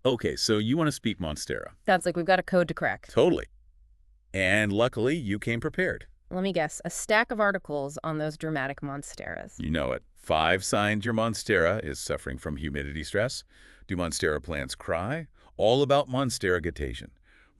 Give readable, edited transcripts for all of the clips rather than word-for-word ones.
Okay, so you want to speak Monstera. Sounds like we've got a code to crack. Totally. And luckily, you came prepared. Let me guess, a stack of articles on those dramatic monsteras. You know it. 5 signs your Monstera is suffering from humidity stress. Do Monstera plants cry? All about Monstera guttation.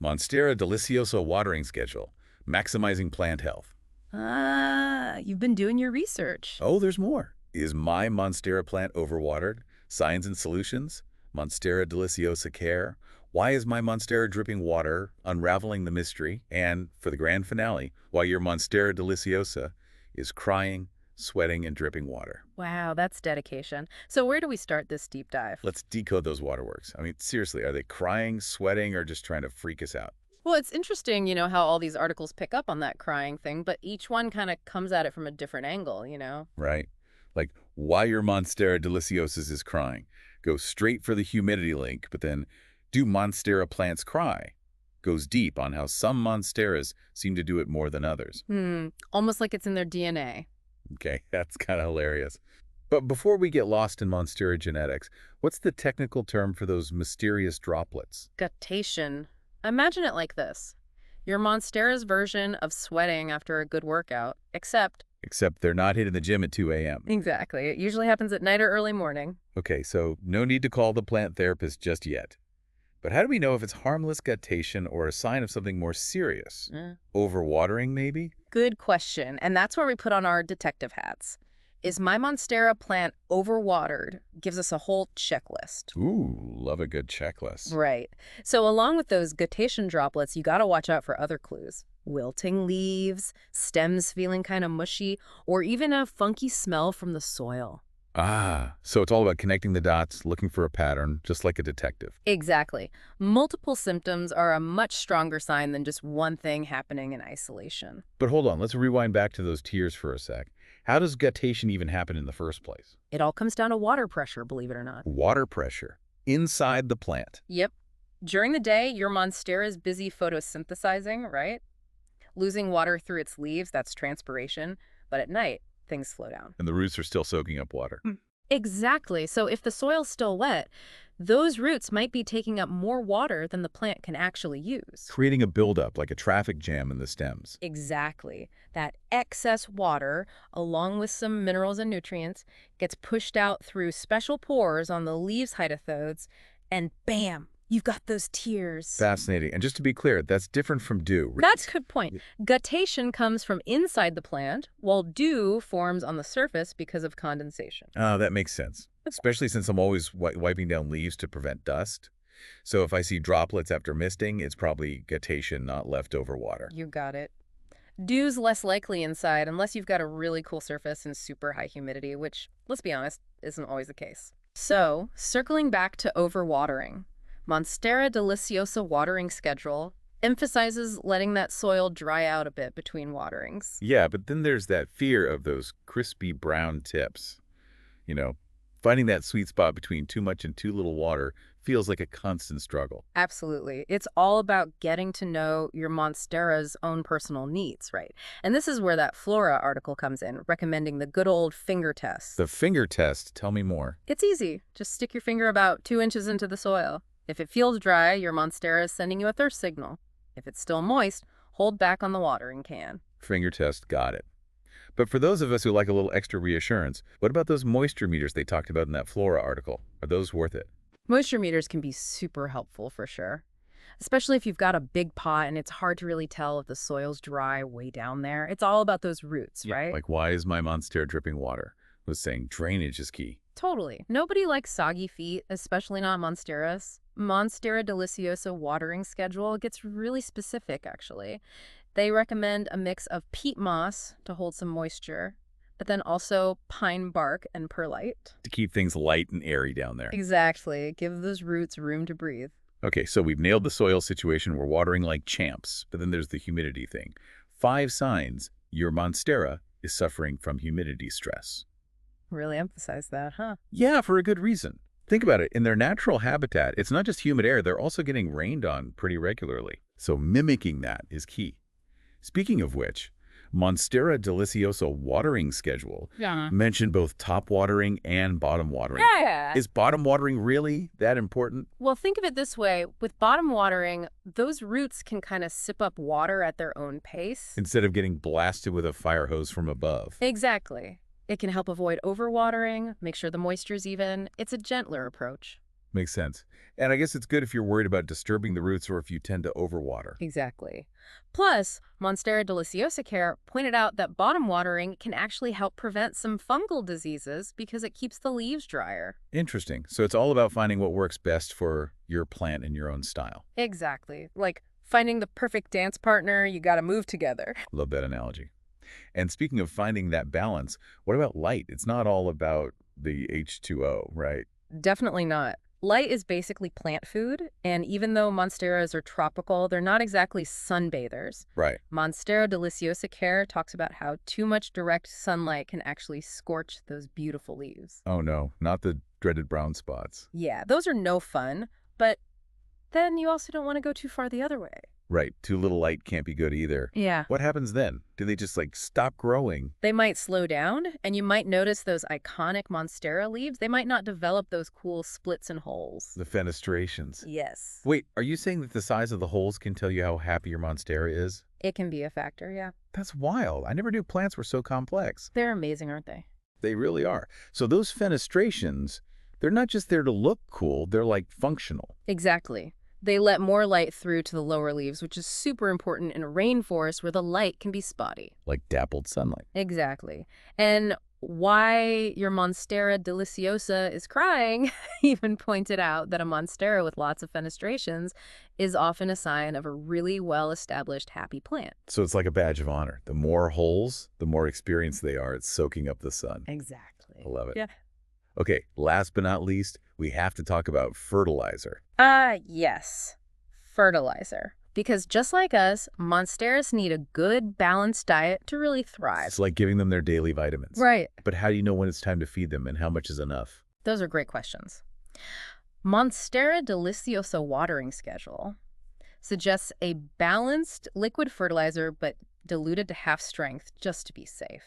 Monstera Deliciosa watering schedule. Maximizing plant health. Ah, you've been doing your research. Oh, there's more. Is my Monstera plant overwatered? Signs and solutions? Monstera Deliciosa care? Why is my Monstera dripping water? Unraveling the mystery. And, for the grand finale, why your Monstera Deliciosa is crying, sweating, and dripping water. Wow, that's dedication. So where do we start this deep dive? Let's decode those waterworks. I mean, seriously, are they crying, sweating, or just trying to freak us out? Well, it's interesting, how all these articles pick up on that crying thing, but each one kind of comes at it from a different angle. Right? Like, why your Monstera Deliciosa is crying. Go straight for the humidity link, but then, do Monstera plants cry? Goes deep on how some Monsteras seem to do it more than others. Almost like it's in their DNA. Okay, that's kind of hilarious. But before we get lost in Monstera genetics, what's the technical term for those mysterious droplets? Guttation. Imagine it like this. Your Monstera's version of sweating after a good workout, except... Except they're not hitting the gym at 2 a.m. Exactly. It usually happens at night or early morning. Okay, so no need to call the plant therapist just yet. But how do we know if it's harmless guttation or a sign of something more serious? Overwatering, maybe? Good question. And that's where we put on our detective hats. Is my Monstera plant overwatered? Gives us a whole checklist. Ooh, love a good checklist. Right. So along with those guttation droplets, you got to watch out for other clues. Wilting leaves, stems feeling kind of mushy, or even a funky smell from the soil. Ah, so it's all about connecting the dots, looking for a pattern, just like a detective. Exactly. Multiple symptoms are a much stronger sign than just one thing happening in isolation. But hold on, let's rewind back to those tears for a sec. How does guttation even happen in the first place? It all comes down to water pressure, believe it or not. Water pressure inside the plant. Yep. During the day, your Monstera is busy photosynthesizing, right? Losing water through its leaves, that's transpiration. But at night, things slow down. And the roots are still soaking up water. Exactly. So if the soil's still wet, those roots might be taking up more water than the plant can actually use. Creating a buildup like a traffic jam in the stems. Exactly. That excess water, along with some minerals and nutrients, gets pushed out through special pores on the leaves' hydathodes, and bam, you've got those tears. Fascinating. And just to be clear, that's different from dew. That's a good point. Guttation comes from inside the plant, while dew forms on the surface because of condensation. Oh, that makes sense. Especially since I'm always wiping down leaves to prevent dust. So if I see droplets after misting, it's probably guttation, not leftover water. You got it. Dew's less likely inside unless you've got a really cool surface and super high humidity, which, let's be honest, isn't always the case. So, circling back to overwatering, Monstera Deliciosa watering schedule emphasizes letting that soil dry out a bit between waterings. Yeah, but then there's that fear of those crispy brown tips. You know, finding that sweet spot between too much and too little water feels like a constant struggle. Absolutely. It's all about getting to know your Monstera's own personal needs, right? And this is where that Flora article comes in, recommending the good old finger test. The finger test, tell me more. It's easy. Just stick your finger about 2 inches into the soil. If it feels dry, your Monstera is sending you a thirst signal. If it's still moist, hold back on the watering can. Finger test, got it. But for those of us who like a little extra reassurance, what about those moisture meters they talked about in that Flora article? Are those worth it? Moisture meters can be super helpful for sure, especially if you've got a big pot and it's hard to really tell if the soil's dry way down there. It's all about those roots, right? Like, why is my Monstera dripping water? I was saying drainage is key. Totally. Nobody likes soggy feet, especially not Monsteras. Monstera Deliciosa watering schedule gets really specific, actually. They recommend a mix of peat moss to hold some moisture, but then also pine bark and perlite. To keep things light and airy down there. Exactly. Give those roots room to breathe. Okay, so we've nailed the soil situation. We're watering like champs, but then there's the humidity thing. 5 signs your Monstera is suffering from humidity stress. Really emphasize that, huh? Yeah, for a good reason. Think about it. In their natural habitat, it's not just humid air, they're also getting rained on pretty regularly. So mimicking that is key. Speaking of which, Monstera Deliciosa watering schedule Yeah. mentioned both top watering and bottom watering. Yeah. Is bottom watering really that important? Well, think of it this way. With bottom watering, those roots can kind of sip up water at their own pace. Instead of getting blasted with a fire hose from above. Exactly. It can help avoid overwatering, make sure the moisture's even. It's a gentler approach. Makes sense. And I guess it's good if you're worried about disturbing the roots or if you tend to overwater. Exactly. Plus, Monstera Deliciosa Care pointed out that bottom watering can actually help prevent some fungal diseases because it keeps the leaves drier. Interesting. So it's all about finding what works best for your plant in your own style. Exactly. Like finding the perfect dance partner, you gotta move together. Love that analogy. And speaking of finding that balance, what about light? It's not all about the H2O, right? Definitely not. Light is basically plant food, and even though monsteras are tropical, they're not exactly sunbathers. Right. Monstera Deliciosa Care talks about how too much direct sunlight can actually scorch those beautiful leaves. Oh no, not the dreaded brown spots. Yeah, those are no fun, but then you also don't want to go too far the other way. Right. Too little light can't be good either. Yeah. What happens then? Do they just stop growing? They might slow down, and you might notice those iconic Monstera leaves. They might not develop those cool splits and holes. The fenestrations. Yes. Wait, are you saying that the size of the holes can tell you how happy your Monstera is? It can be a factor, yeah. That's wild. I never knew plants were so complex. They're amazing, aren't they? They really are. So those fenestrations, they're not just there to look cool, they're functional. Exactly. They let more light through to the lower leaves, which is super important in a rainforest where the light can be spotty. Like dappled sunlight. Exactly. And why your Monstera Deliciosa is crying even pointed out that a Monstera with lots of fenestrations is often a sign of a really well-established happy plant. So it's like a badge of honor. The more holes, the more experienced they are at soaking up the sun. Exactly. I love it. Yeah. Okay, last but not least, we have to talk about fertilizer. Yes. Fertilizer. Because just like us, Monsteras need a good, balanced diet to really thrive. It's like giving them their daily vitamins. Right. But how do you know when it's time to feed them and how much is enough? Those are great questions. Monstera Deliciosa watering schedule suggests a balanced liquid fertilizer but diluted to half strength just to be safe.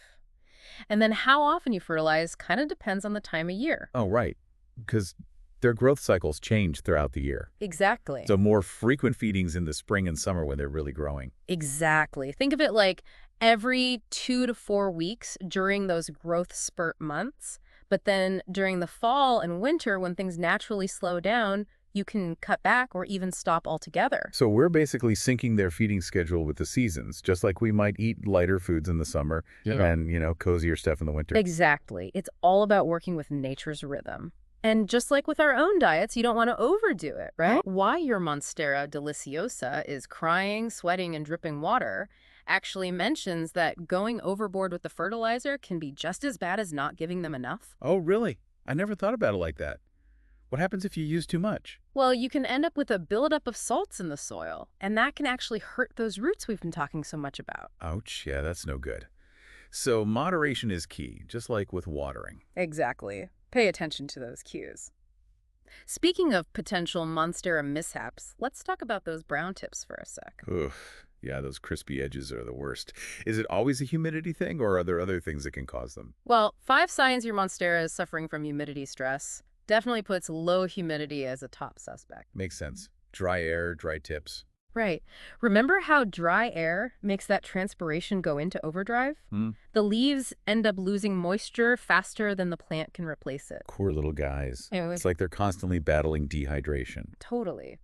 And then how often you fertilize kind of depends on the time of year. Oh, right. Because their growth cycles change throughout the year. Exactly. So more frequent feedings in the spring and summer when they're really growing. Exactly. Think of it like every 2 to 4 weeks during those growth spurt months. But then during the fall and winter, when things naturally slow down, you can cut back or even stop altogether. So we're basically syncing their feeding schedule with the seasons, just like we might eat lighter foods in the summer and, cozier stuff in the winter. Exactly. It's all about working with nature's rhythm. And just like with our own diets, you don't want to overdo it, right? Why your Monstera Deliciosa is crying, sweating, and dripping water actually mentions that going overboard with the fertilizer can be just as bad as not giving them enough. Oh, really? I never thought about it like that. What happens if you use too much? Well, you can end up with a buildup of salts in the soil, and that can actually hurt those roots we've been talking so much about. Ouch, yeah, that's no good. So moderation is key, just like with watering. Exactly. Pay attention to those cues. Speaking of potential Monstera mishaps, let's talk about those brown tips for a sec. Oof, yeah, those crispy edges are the worst. Is it always a humidity thing, or are there other things that can cause them? Well, 5 signs your Monstera is suffering from humidity stress definitely puts low humidity as a top suspect. Makes sense. Dry air, dry tips. Right. Remember how dry air makes that transpiration go into overdrive? The leaves end up losing moisture faster than the plant can replace it. Poor little guys. Anyway. It's like they're constantly battling dehydration. Totally.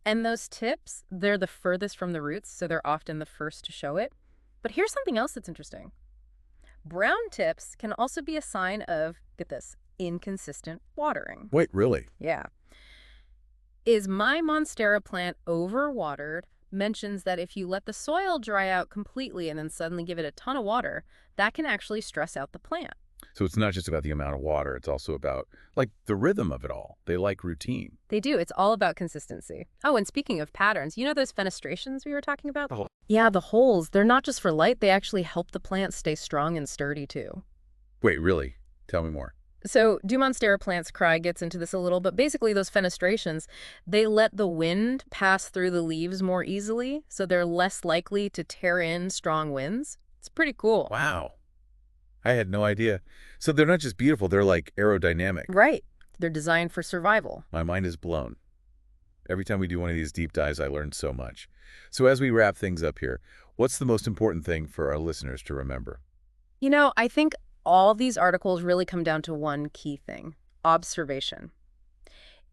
And those tips, they're the furthest from the roots, so they're often the first to show it. But here's something else that's interesting. Brown tips can also be a sign of, get this, inconsistent watering. Wait, really? Yeah. Is my Monstera plant overwatered mentions that if you let the soil dry out completely and then suddenly give it a ton of water, that can actually stress out the plant. So it's not just about the amount of water, it's also about, the rhythm of it all. They like routine. They do. It's all about consistency. Oh, and speaking of patterns, you know those fenestrations we were talking about? The hole. Yeah, the holes. They're not just for light. They actually help the plant stay strong and sturdy, too. Wait, really? Tell me more. So, do Monstera plants cry gets into this a little, but basically those fenestrations, they let the wind pass through the leaves more easily, so they're less likely to tear in strong winds. It's pretty cool. Wow. I had no idea. So they're not just beautiful, they're like aerodynamic. Right. They're designed for survival. My mind is blown. Every time we do one of these deep dives, I learn so much. So as we wrap things up here, what's the most important thing for our listeners to remember? I think all these articles really come down to one key thing: observation.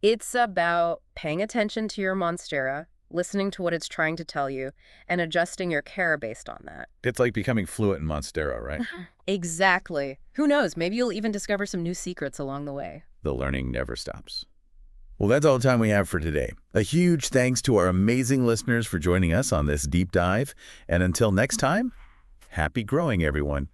It's about paying attention to your Monstera, listening to what it's trying to tell you, and adjusting your care based on that. It's like becoming fluent in Monstera, right? Exactly. Who knows? Maybe you'll even discover some new secrets along the way. The learning never stops. Well, that's all the time we have for today. A huge thanks to our amazing listeners for joining us on this deep dive. And until next time, happy growing, everyone.